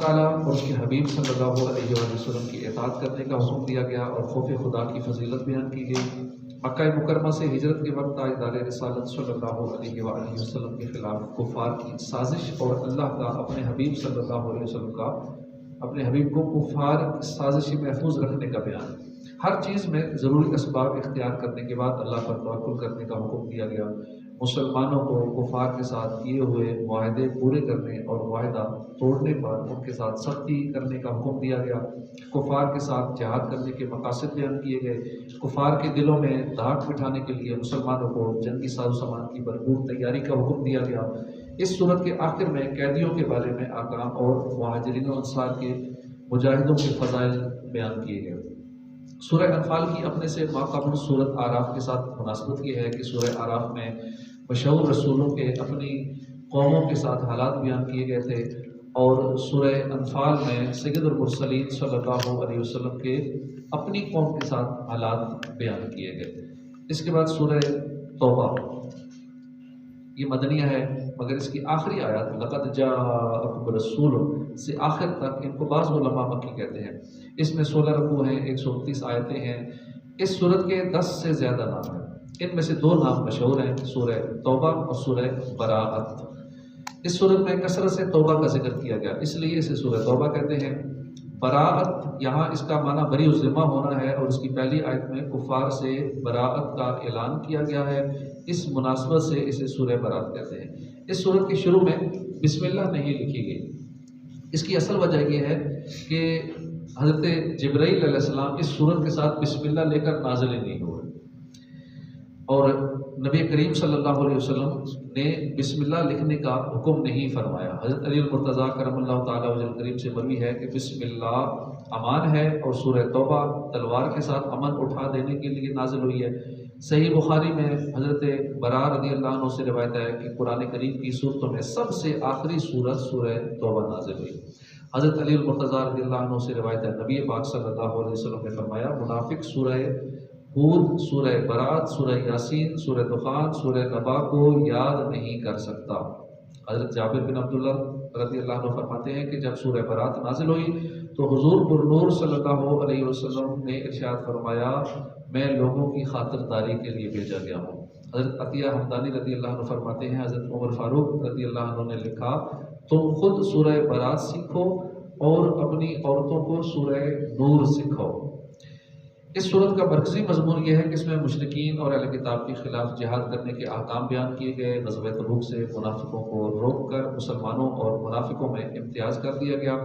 تعالیٰ اور اس کے حبیب صلی اللہ علیہ وسلم کی اطاعت کرنے کا حکم دیا گیا اور خوف خدا کی فضیلت بیان کی گئی۔ مکہ مکرمہ سے ہجرت کے وقت تاجدار رسالت صلی اللہ علیہ وسلم کے خلاف کفار کی سازش اور اللہ کا اپنے حبیب صلی اللہ علیہ وسلم کا اپنے حبیب کو کفار کی سازش محفوظ رکھنے کا بیان۔ ہر چیز میں ضروری اسباب اختیار کرنے کے بعد اللہ پر توکل کرنے کا حکم دیا گیا۔ مسلمانوں کو کفار کے ساتھ کیے ہوئے معاہدے پورے کرنے اور معاہدہ توڑنے پر ان کے ساتھ سختی کرنے کا حکم دیا گیا۔ کفار کے ساتھ جہاد کرنے کے مقاصد بیان کیے گئے۔ کفار کے دلوں میں دھاک بٹھانے کے لیے مسلمانوں کو جنگی ساز و سامان کی بھرپور تیاری کا حکم دیا گیا۔ اس صورت کے آخر میں قیدیوں کے بارے میں احکام اور مہاجرین و انصار کے مجاہدوں کے فضائل بیان کیے گئے۔ سورہ انفال کی اپنے سے ماقبل سورت آراف کے ساتھ مناسبت یہ ہے کہ سورہ آراف میں مشہور رسولوں کے اپنی قوموں کے ساتھ حالات بیان کیے گئے تھے اور سورہ انفال میں سید المرسلین صلی اللہ علیہ وسلم کے اپنی قوم کے ساتھ حالات بیان کیے گئے۔ اس کے بعد سورہ توبہ، یہ مدنیہ ہے مگر اس کی آخری آیات لقد جاءکم رسول سے آخر تک ان کو بعض علماء مکی کہتے ہیں۔ اس میں 16 رکوع ہیں، 129 آیتیں ہیں۔ اس سورت کے 10 سے زیادہ نام ہیں، ان میں سے 2 نام مشہور ہیں، سورہ توبہ اور سورہ براءت۔ اس سورت میں کثرت سے توبہ کا ذکر کیا گیا، اس لیے اسے سورہ توبہ کہتے ہیں۔ براءت یہاں اس کا معنی بری الذمہ ہونا ہے اور اس کی پہلی آیت میں کفار سے براءت کا اعلان کیا گیا ہے، اس مناسبت سے اسے سورہ براءت کہتے ہیں۔ اس سورت کے شروع میں بسم اللہ نہیں لکھی گئی۔ اس کی اصل وجہ یہ ہے کہ حضرت جبرائیل علیہ السلام اس سورت کے ساتھ بسم اللہ لے کر نازل ہی نہیں ہوئے، اور نبی کریم صلی اللہ علیہ وسلم نے بسم اللہ لکھنے کا حکم نہیں فرمایا۔ حضرت علی المرتضیٰ کرم اللہ تعالیٰ وجہ کریم سے مروی ہے کہ بسم اللہ امان ہے، اور سورہ توبہ تلوار کے ساتھ امن اٹھا دینے کے لیے نازل ہوئی ہے۔ صحیح بخاری میں حضرت براء رضی اللہ عنہ سے روایت ہے کہ قرآن کریم کی صورتوں میں سب سے آخری سورت سورہ توبہ نازل ہوئی۔ حضرت علی المرتضیٰ رضی اللہ عنہ سے روایت ہے نبی پاک صلی اللہ علیہ وسلم نے فرمایا منافق سورہ ہود، سورہ براءت، سورہ یاسین، سورہ دخان، سورہ نبا کو یاد نہیں کر سکتا۔ حضرت جابر بن عبداللہ رضی اللہ عنہ فرماتے ہیں کہ جب سورہ براءت نازل ہوئی تو حضور پرنور صلی اللہ علیہ وسلم نے ارشاد فرمایا میں لوگوں کی خاطرداری کے لیے بھیجا گیا ہوں۔ حضرت عطیہ حمدانی رضی اللہ عنہ فرماتے ہیں حضرت عمر فاروق رضی اللہ عنہ نے لکھا تم خود سورہ براءت سیکھو اور اپنی عورتوں کو سورہ نور سکھاؤ۔ اس صورت کا مرکزی مضمون یہ ہے کہ اس میں مشرکین اور اہل کتاب کے خلاف جہاد کرنے کے احکام بیان کیے گئے۔ غزوہ تبوک سے منافقوں کو روک کر مسلمانوں اور منافقوں میں امتیاز کر دیا گیا۔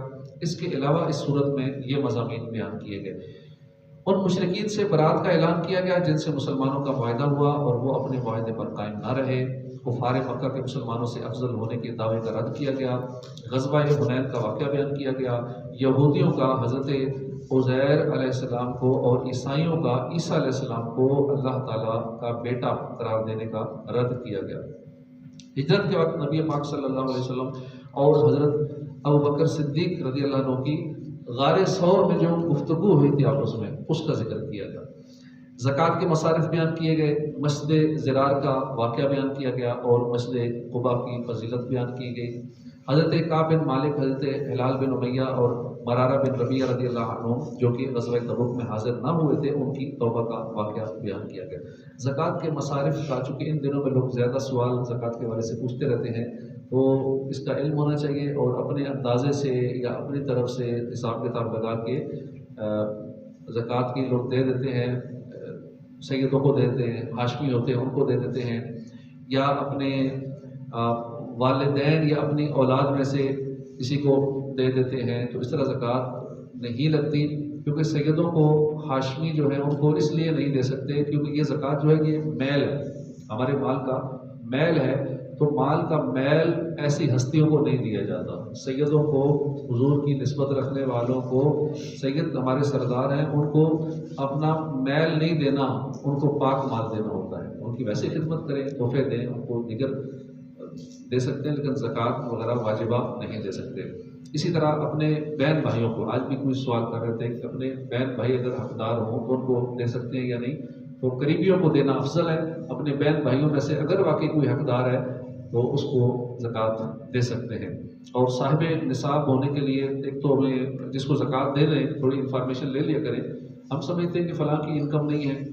اس کے علاوہ اس صورت میں یہ مضامین بیان کیے گئے۔ ان مشرکین سے برات کا اعلان کیا گیا جن سے مسلمانوں کا معاہدہ ہوا اور وہ اپنے معاہدے پر قائم نہ رہے۔ کفار مکہ کے مسلمانوں سے افضل ہونے کے دعوے کا رد کیا گیا۔ غزوہ حنین کا واقعہ بیان کیا گیا۔ یہودیوں کا حضرت عزیر علیہ السلام کو اور عیسائیوں کا عیسیٰ علیہ السلام کو اللہ تعالیٰ کا بیٹا قرار دینے کا رد کیا گیا۔ ہجرت کے وقت نبی پاک صلی اللہ علیہ وسلم اور حضرت ابوبکر صدیق رضی اللہ عنہ کی غار ثور میں جو گفتگو ہوئی تھی آپس میں اس کا ذکر کیا گیا۔ زکوٰۃ کے مصارف بیان کیے گئے، مسجد زرار کا واقعہ بیان کیا گیا اور مسجد قباء کی فضیلت بیان کی گئی۔ حضرت کعب بن مالک، حضرت ہلال بن امیہ اور مرارہ بن ربیعہ رضی اللہ عنہ جو کہ غزوہ تبوک میں حاضر نہ ہوئے تھے ان کی توبہ کا واقعہ بیان کیا گیا۔ زکوٰۃ کے مصارف کا چونکہ ان دنوں میں لوگ زیادہ سوال زکوٰۃ کے بارے سے پوچھتے رہتے ہیں تو اس کا علم ہونا چاہیے اور اپنے اندازے سے یا اپنی طرف سے حساب کتاب لگا کے زکوٰۃ کی لوگ دے دیتے ہیں، سیدوں کو دے دیتے ہیں، ہاشمی ہوتے ہیں ان کو دے دیتے ہیں، یا اپنے والدین یا اپنی اولاد میں سے کسی کو دے دیتے ہیں، تو اس طرح زکوٰۃ نہیں لگتی کیونکہ سیدوں کو ہاشمی جو ہے ان کو اس لیے نہیں دے سکتے کیونکہ یہ زکوٰۃ جو ہے یہ میل ہے، ہمارے مال کا میل ہے، تو مال کا میل ایسی ہستیوں کو نہیں دیا جاتا۔ سیدوں کو، حضور کی نسبت رکھنے والوں کو، سید ہمارے سردار ہیں، ان کو اپنا میل نہیں دینا، ان کو پاک مال دینا ہوتا ہے۔ ان کی ویسے خدمت کریں، تحفے دیں، ان کو دیگر دے سکتے ہیں لیکن زکوٰۃ وغیرہ واجبہ نہیں دے سکتے۔ اسی طرح اپنے بہن بھائیوں کو، آج بھی کوئی سوال کر رہے تھے کہ اپنے بہن بھائی اگر حقدار ہوں تو ان کو دے سکتے ہیں یا نہیں، تو قریبیوں کو دینا افضل ہے۔ اپنے بہن بھائیوں میں سے اگر واقعی کوئی حقدار ہے وہ اس کو زکوٰۃ دے سکتے ہیں۔ اور صاحب نصاب ہونے کے لیے ایک تو ہمیں جس کو زکوٰۃ دے رہے ہیں تھوڑی انفارمیشن لے لیا کریں۔ ہم سمجھتے ہیں کہ فلاں کی انکم نہیں ہے،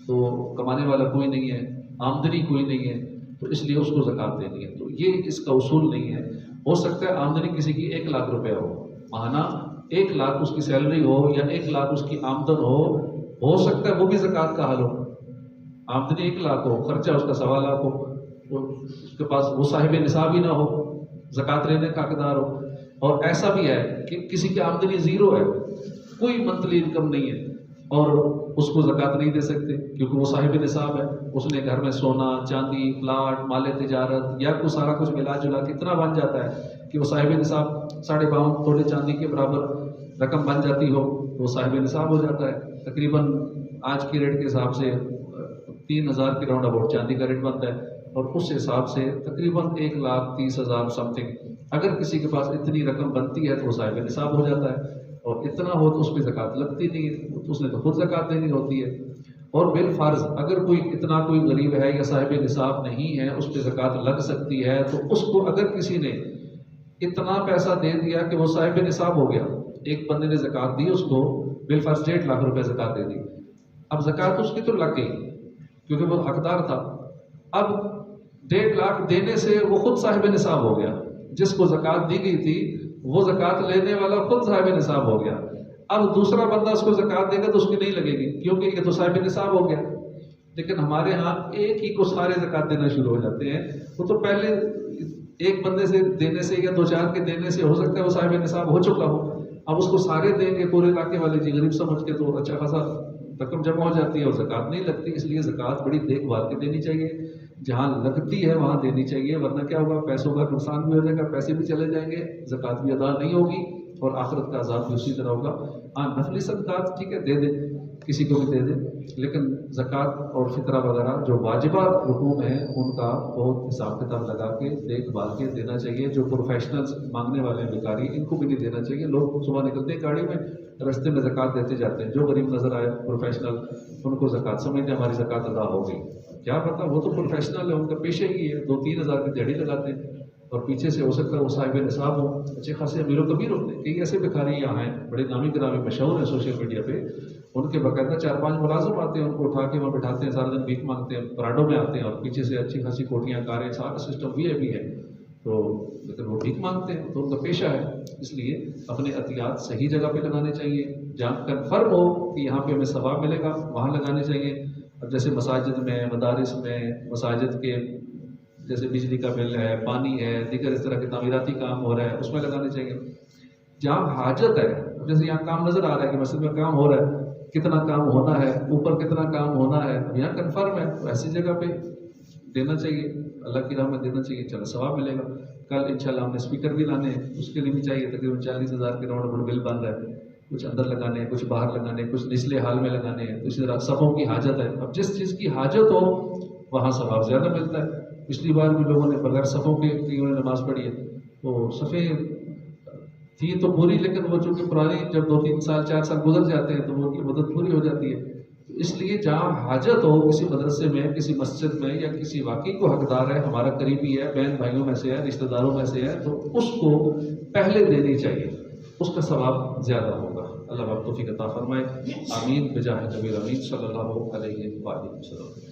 تو کمانے والا کوئی نہیں ہے، آمدنی کوئی نہیں ہے، تو اس لیے اس کو زکوٰۃ دینی ہے، تو یہ اس کا اصول نہیں ہے۔ ہو سکتا ہے آمدنی کسی کی 1 لاکھ روپے ہو، ماہانہ 1 لاکھ اس کی سیلری ہو یا 1 لاکھ اس کی آمدن ہو سکتا ہے وہ بھی زکوٰۃ کا حل ہو۔ آمدنی 1 لاکھ ہو، خرچہ اس کا 1.25 لاکھ ہو، اس کے پاس وہ صاحب نصاب ہی نہ ہو، زکوٰۃ لینے کا حقدار ہو۔ اور ایسا بھی ہے کہ کسی کی آمدنی 0 ہے، کوئی منتھلی انکم نہیں ہے، اور اس کو زکوٰۃ نہیں دے سکتے کیونکہ وہ صاحب نصاب ہے، اس نے گھر میں سونا چاندی پلاٹ مال تجارت یا کوئی سارا کچھ ملا جلا کے اتنا بن جاتا ہے کہ وہ صاحب نصاب 52.5 توڑے چاندی کے برابر رقم بن جاتی ہو تو وہ صاحب نصاب ہو جاتا ہے۔ تقریباً آج کی ریٹ کے حساب سے 3000 کے راؤنڈ اباؤٹ چاندی کا ریٹ بنتا ہے، اور اس حساب سے تقریباً 1,30,000 سم تھنگ اگر کسی کے پاس اتنی رقم بنتی ہے تو وہ صاحب نصاب ہو جاتا ہے، اور اتنا ہو تو اس پہ زکوٰۃ لگتی نہیں ہے، تو اس نے تو خود زکوٰۃ دینی ہوتی ہے۔ اور بالفرض اگر کوئی غریب ہے یا صاحب نصاب نہیں ہے اس پہ زکوٰۃ لگ سکتی ہے، تو اس کو اگر کسی نے اتنا پیسہ دے دیا کہ وہ صاحب نصاب ہو گیا، ایک بندے نے زکوٰۃ دی، اس کو بالفرض 1.5 لاکھ روپے زکوٰۃ دے دی، اب زکوٰۃ اس کی تو لگ گئی کیونکہ وہ حقدار تھا، اب 1.5 لاکھ دینے سے وہ خود صاحب نصاب ہو گیا، جس کو زکوٰۃ دی گئی تھی وہ زکوٰۃ لینے والا خود صاحب نصاب ہو گیا، اب دوسرا بندہ اس کو زکوٰۃ دے گا تو اس کی نہیں لگے گی کیونکہ یہ تو صاحب نصاب ہو گیا۔ لیکن ہمارے ہاں ایک ہی کو سارے زکوٰۃ دینا شروع ہو جاتے ہیں، وہ تو پہلے ایک بندے سے دینے سے یا 2-4 کے دینے سے ہو سکتا ہے وہ صاحب نصاب ہو چکا ہو، اب اس کو سارے دیں گے پورے علاقے والے جی غریب سمجھ کے تو اچھا خاصا رقم جمع ہو جاتی ہے اور زکوٰۃ نہیں لگتی، اس لیے زکوٰۃ بڑی دیکھ بھال کے دینی چاہیے، جہاں لگتی ہے وہاں دینی چاہیے، ورنہ کیا ہوگا پیسوں کا نقصان بھی ہو جائے گا، پیسے بھی چلے جائیں گے، زکوٰۃ بھی ادا نہیں ہوگی اور آخرت کا عذاب بھی اسی طرح ہوگا۔ ہاں نفلی صدقات ٹھیک ہے دے دیں، کسی کو بھی دے دیں، لیکن زکوٰۃ اور فطرہ وغیرہ جو واجبہ رکوع ہیں ان کا بہت حساب کتاب لگا کے دیکھ بھال کے دینا چاہیے۔ جو پروفیشنلز مانگنے والے ہیں بھکاری ان کو بھی نہیں دینا چاہیے، لوگ صبح نکلتے ہیں گاڑی میں رستے میں زکوٰۃ دیتے جاتے ہیں، جو غریب نظر آئے پروفیشنل ان کو زکوٰۃ سمجھتے ہیں ہماری زکوٰۃ ادا ہو گئی، کیا پتہ وہ تو پروفیشنل ہے، ان کا پیشہ ہی ہے، 2-3 ہزار کی دیہڑی لگاتے ہیں اور پیچھے سے ہو سکتا ہے وہ صاحب نصاب ہو، اچھے خاصے امیر و کبیر ہوتے ہیں۔ کئی ایسے بھکاری یہاں ہیں بڑے نامی گرامی مشہور ہیں سوشل میڈیا پہ، ان کے باقاعدہ 4-5 ملازم آتے ہیں، ان کو اٹھا کے وہاں بٹھاتے ہیں، سارا دن بھیک مانگتے ہیں، پراڈو میں آتے ہیں اور پیچھے سے اچھی خاصی کوٹیاں کاریں سارا سسٹم بھی ہے، تو لیکن وہ بھیک مانگتے ہیں تو ان کا پیشہ ہے، اس لیے اپنے عطیات صحیح جگہ پہ لگانے چاہیے، جہاں کنفرم ہو کہ یہاں پہ ہمیں ثواب ملے گا وہاں لگانے چاہیے۔ اب جیسے مساجد میں مدارس میں مساجد کے جیسے بجلی کا بل ہے، پانی ہے، دیگر اس طرح کے تعمیراتی کام ہو رہا ہے اس میں لگانے چاہیے۔ جہاں حاجت ہے جیسے یہاں کام نظر آ رہا ہے کہ مسجد میں کام ہو رہا ہے، کتنا کام ہونا ہے، اوپر کتنا کام ہونا ہے، یہاں کنفرم ہے تو ایسی جگہ پہ دینا چاہیے، اللہ کی راہ میں دینا چاہیے، چلو ثواب ملے گا۔ کل انشاءاللہ ہم نے اسپیکر بھی لانے ہیں، اس کے لیے بھی چاہیے، تقریباً 40,000 کے راؤنڈ بل بن رہا ہے، کچھ اندر لگانے ہیں، کچھ باہر لگانے ہیں، کچھ نچلے حال میں لگانے ہیں، تو اسی طرح صفوں کی حاجت ہے، اب جس چیز کی حاجت ہو وہاں ثواب زیادہ ملتا ہے۔ پچھلی بار بھی لوگوں نے بغیر صفوں کے نماز پڑھی ہے، تو صفیں تھی تو پوری، لیکن وہ چونکہ پرانی جب 2-3 سال 4 سال گزر جاتے ہیں تو وہ کی مدت پوری ہو جاتی ہے، تو اس لیے جہاں حاجت ہو کسی مدرسے میں، کسی مسجد میں، یا کسی واقعی کو حقدار ہے، ہمارا قریبی ہے، بہن بھائیوں میں سے ہے، رشتہ داروں میں سے ہے، تو اس کو پہلے دینی چاہیے، اس کا ثواب زیادہ ہوگا۔ اللہ توفیق عطا فرمائے، آمین بجاہ نبی امین صلی اللہ علیہ وآلہ وسلم۔